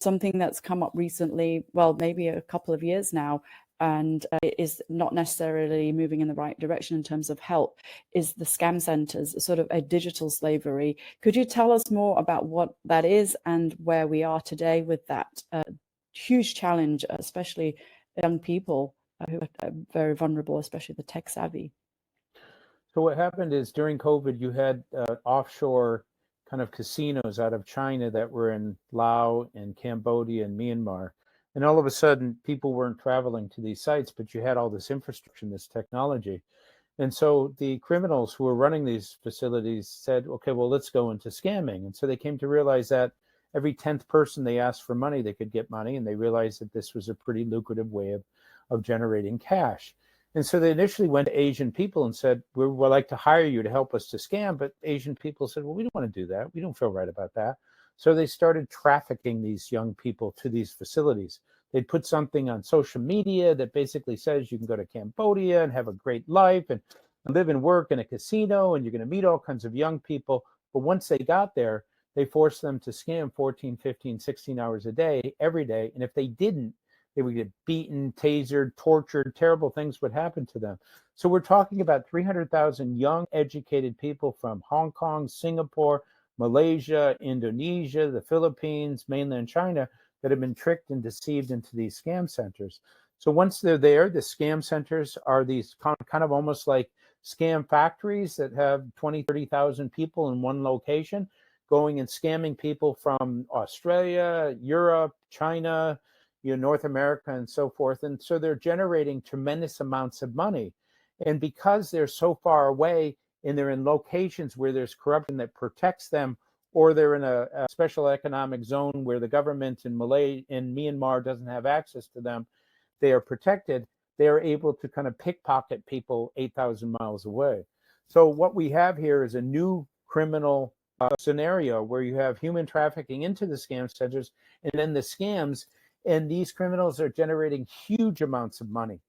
something that's come up recently, well, maybe a couple of years now, and it is not necessarily moving in the right direction in terms of help, is the scam centers, sort of a digital slavery. Could you tell us more about what that is and where we are today with that huge challenge, especially young people who are very vulnerable, especially the tech savvy? So what happened is during COVID, you had offshore kind of casinos out of China that were in Laos and Cambodia and Myanmar. And all of a sudden, people weren't traveling to these sites, but you had all this infrastructure and this technology. And so the criminals who were running these facilities said, okay, well, let's go into scamming. And so they came to realize that every 10th person they asked for money, they could get money. And they realized that this was a pretty lucrative way of generating cash. And so they initially went to Asian people and said, we'd like to hire you to help us to scam. But Asian people said, well, we don't want to do that. We don't feel right about that. So they started trafficking these young people to these facilities. They'd put something on social media that basically says you can go to Cambodia and have a great life and live and work in a casino, and you're going to meet all kinds of young people. But once they got there, they forced them to scam 14, 15, 16 hours a day, every day. And if they didn't, they would get beaten, tasered, tortured, terrible things would happen to them. So we're talking about 300,000 young, educated people from Hong Kong, Singapore, Malaysia, Indonesia, the Philippines, mainland China, that have been tricked and deceived into these scam centers. So once they're there, the scam centers are these kind of almost like scam factories that have 20, 30,000 people in one location going and scamming people from Australia, Europe, China, North America, and so forth. And so they're generating tremendous amounts of money. And because they're so far away and they're in locations where there's corruption that protects them, or they're in a special economic zone where the government in Myanmar doesn't have access to them, they are protected, they are able to kind of pickpocket people 8,000 miles away. So what we have here is a new criminal scenario where you have human trafficking into the scam centers and then the scams, and these criminals are generating huge amounts of money.